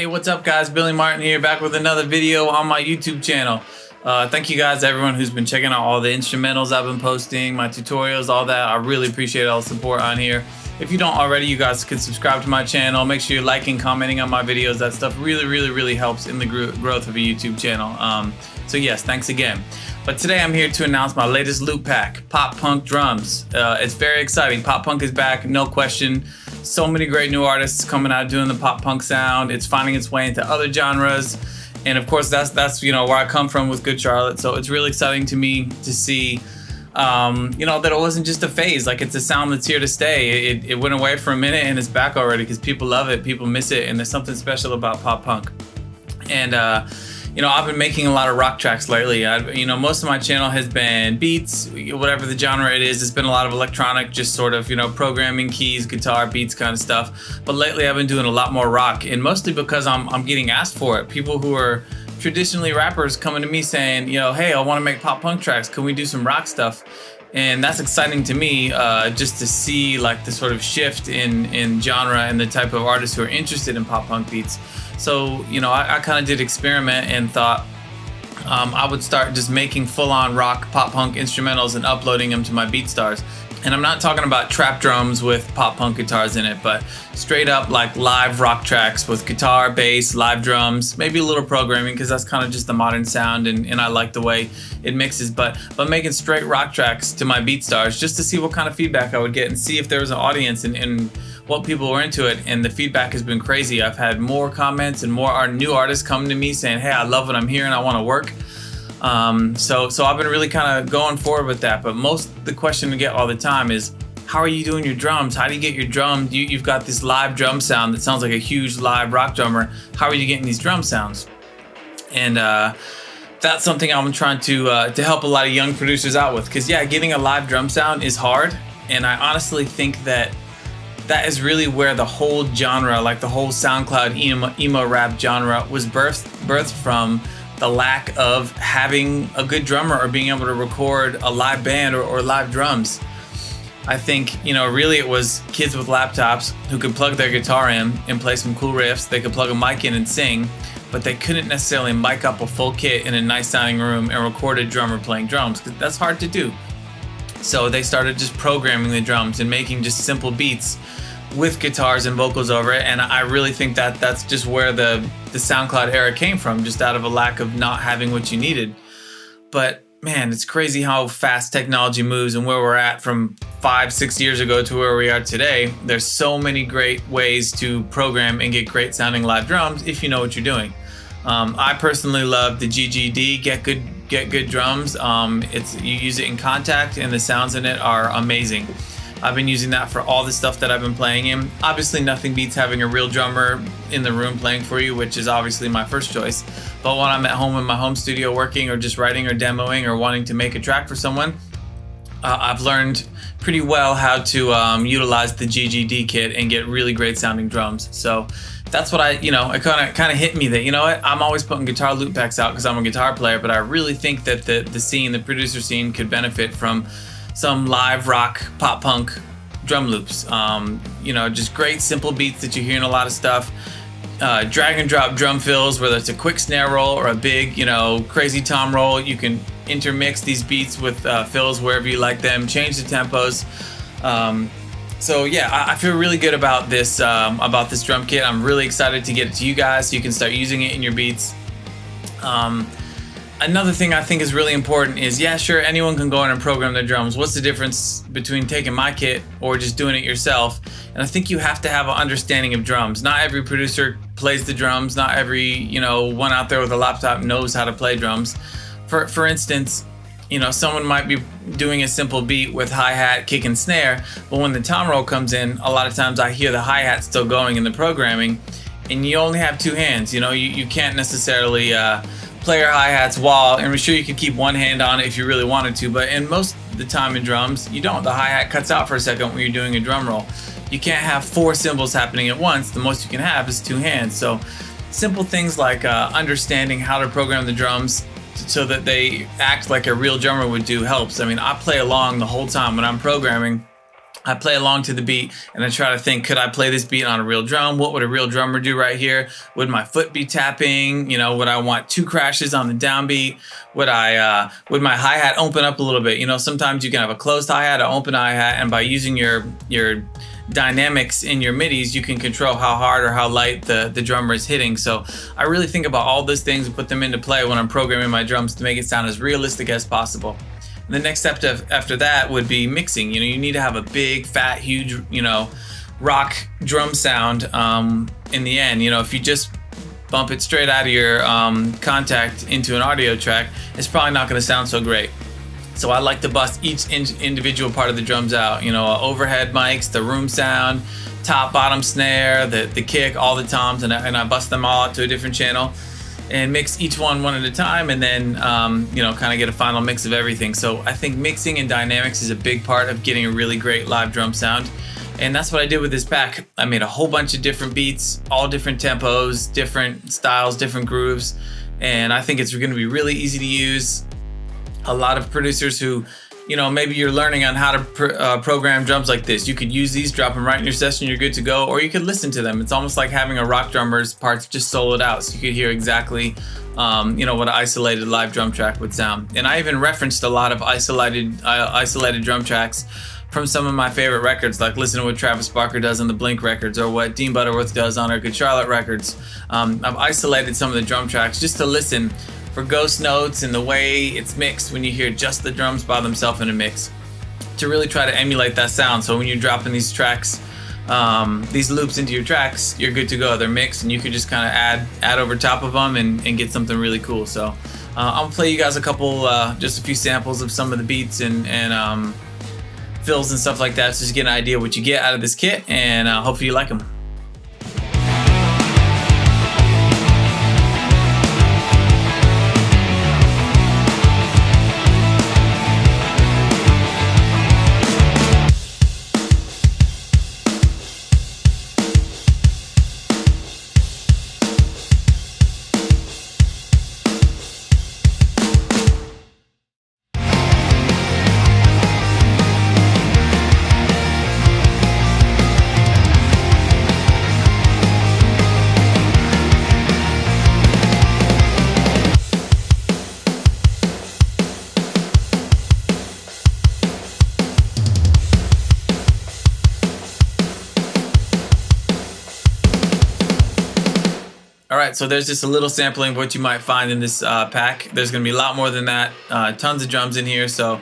Hey, what's up guys? Billy Martin here, back with another video on my YouTube channel. Thank you guys, everyone who's been checking out all the instrumentals I've been posting, my tutorials, all that. I really appreciate all the support on here. If you don't already, you guys can subscribe to my channel. Make sure you're liking, commenting on my videos. That stuff really helps in the growth of a YouTube channel. So yes, thanks again. But today I'm here to announce my latest loop pack, Pop Punk Drums. It's very exciting. Pop Punk is back, no question. So many great new artists coming out doing the pop punk sound. It's finding its way into other genres. And of course, that's where I come from with Good Charlotte. So it's really exciting to me to see that it wasn't just a phase. Like, it's a sound that's here to stay. It went away for a minute and it's back already because people love it, people miss it, and there's something special about pop punk. And I've been making a lot of rock tracks lately. Most of my channel has been beats, whatever the genre it is. It's been a lot of electronic, just sort of, programming, keys, guitar, beats kind of stuff. But lately I've been doing a lot more rock, and mostly because I'm getting asked for it. People who are traditionally rappers coming to me saying, hey, I want to make pop punk tracks. Can we do some rock stuff? And that's exciting to me, just to see like the sort of shift in genre and the type of artists who are interested in pop punk beats. So, I kind of did experiment and thought I would start just making full-on rock pop punk instrumentals and uploading them to my BeatStars. And I'm not talking about trap drums with pop punk guitars in it, but straight up like live rock tracks with guitar, bass, live drums, maybe a little programming because that's kind of just the modern sound and I like the way it mixes, but making straight rock tracks to my BeatStars just to see what kind of feedback I would get and see if there was an audience and what people were into it. And the feedback has been crazy. I've had more comments and more new artists come to me saying, hey, I love what I'm hearing, I want to work. So I've been really kind of going forward with that. But the question we get all the time is, how are you doing your drums? How do you get your drums? You've got this live drum sound that sounds like a huge live rock drummer. How are you getting these drum sounds? And that's something I'm trying to help a lot of young producers out with. Because getting a live drum sound is hard. And I honestly think that is really where the whole genre, like the whole SoundCloud emo rap genre, was birthed from. The lack of having a good drummer or being able to record a live band or live drums. I think, really it was kids with laptops who could plug their guitar in and play some cool riffs. They could plug a mic in and sing, but they couldn't necessarily mic up a full kit in a nice sounding room and record a drummer playing drums, because that's hard to do. So they started just programming the drums and making just simple beats with guitars and vocals over it. And I really think that's just where the SoundCloud era came from, just out of a lack of not having what you needed. But man, it's crazy how fast technology moves and where we're at from 5-6 years ago to where we are today. There's so many great ways to program and get great sounding live drums if you know what you're doing. I personally love the GGD, Get Good Drums. You use it in Contact and the sounds in it are amazing. I've been using that for all the stuff that I've been playing in. Obviously, nothing beats having a real drummer in the room playing for you, which is obviously my first choice. But when I'm at home in my home studio working or just writing or demoing or wanting to make a track for someone, I've learned pretty well how to utilize the GGD kit and get really great sounding drums. So that's what it kind of hit me that, I'm always putting guitar loop packs out because I'm a guitar player, but I really think that the producer scene could benefit from some live rock pop punk drum loops. Just great simple beats that you hear in a lot of stuff. Drag and drop drum fills, whether it's a quick snare roll or a big, crazy tom roll. You can intermix these beats with fills wherever you like them, change the tempos. I feel really good about this drum kit. I'm really excited to get it to you guys so you can start using it in your beats. Another thing I think is really important is, sure, anyone can go in and program their drums. What's the difference between taking my kit or just doing it yourself? And I think you have to have an understanding of drums. Not every producer plays the drums. Not every, one out there with a laptop knows how to play drums. For instance, someone might be doing a simple beat with hi-hat, kick, and snare, but when the tom roll comes in, a lot of times I hear the hi-hat still going in the programming, and you only have two hands. You can't necessarily play your hi-hats and I'm sure you could keep one hand on it if you really wanted to, but in most of the time in drums, you don't. The hi-hat cuts out for a second when you're doing a drum roll. You can't have 4 cymbals happening at once. The most you can have is 2 hands. So simple things like understanding how to program the drums so that they act like a real drummer would do helps. I mean, I play along the whole time when I'm programming. I play along to the beat and I try to think, could I play this beat on a real drum? What would a real drummer do right here? Would my foot be tapping? You know, would I want 2 crashes on the downbeat? Would my hi-hat open up a little bit? You know, sometimes you can have a closed hi-hat, an open hi-hat, and by using your dynamics in your midis, you can control how hard or how light the drummer is hitting. So I really think about all those things and put them into play when I'm programming my drums to make it sound as realistic as possible. The next step after that would be mixing. You know, you need to have a big, fat, huge, you know, rock drum sound in the end. You know, if you just bump it straight out of your contact into an audio track, it's probably not going to sound so great. So I like to bust each individual part of the drums out. You know, overhead mics, the room sound, top, bottom snare, the kick, all the toms, and I bust them all out to a different channel and mix each one at a time, and then you know, kind of get a final mix of everything. So I think mixing and dynamics is a big part of getting a really great live drum sound, and that's what I did with this pack. I made a whole bunch of different beats, all different tempos, different styles, different grooves, and I think it's going to be really easy to use. A lot of producers who, you know, maybe you're learning on how to program drums like this, you could use these, drop them right in your session, you're good to go, or you could listen to them. It's almost like having a rock drummer's parts just soloed out, so you could hear exactly, you know, what an isolated live drum track would sound. And I even referenced a lot of isolated drum tracks from some of my favorite records, like listen to what Travis Barker does on the Blink records, or what Dean Butterworth does on our Good Charlotte records. I've isolated some of the drum tracks just to listen for ghost notes and the way it's mixed when you hear just the drums by themselves in a mix, to really try to emulate that sound. So when you're dropping these tracks, these loops into your tracks, you're good to go. They're mixed and you can just kind of add over top of them and get something really cool. So I'll play you guys a couple, just a few samples of some of the beats and fills and stuff like that, so just get an idea what you get out of this kit, and hopefully you like them. Alright, so there's just a little sampling of what you might find in this pack. There's going to be a lot more than that. Tons of drums in here, so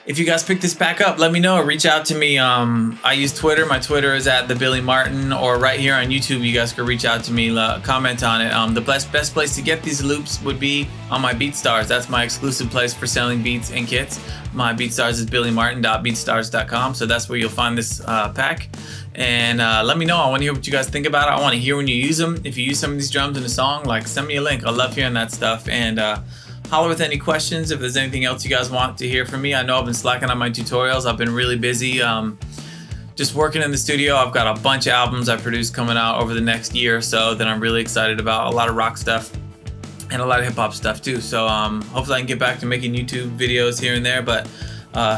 if you guys pick this pack up, let me know. Reach out to me. I use Twitter. My Twitter is @thebillymartin, or right here on YouTube, you guys can reach out to me, comment on it. The best place to get these loops would be on my BeatStars. That's my exclusive place for selling beats and kits. My BeatStars is billymartin.beatstars.com, so that's where you'll find this pack. And let me know. I want to hear what you guys think about it. I want to hear when you use them. If you use some of these drums in a song, like, send me a link. I love hearing that stuff. And holler with any questions if there's anything else you guys want to hear from me. I know I've been slacking on my tutorials. I've been really busy just working in the studio. I've got a bunch of albums I produce coming out over the next year or so that I'm really excited about. A lot of rock stuff and a lot of hip-hop stuff too. So hopefully I can get back to making YouTube videos here and there. But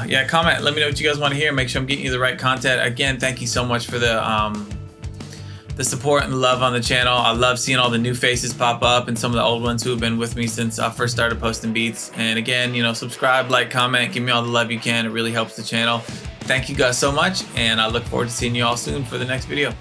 yeah, comment. Let me know what you guys want to hear. Make sure I'm getting you the right content. Again, thank you so much for the support and the love on the channel. I love seeing all the new faces pop up and some of the old ones who have been with me since I first started posting beats. And again, you know, subscribe, like, comment, give me all the love you can. It really helps the channel. Thank you guys so much, and I look forward to seeing you all soon for the next video.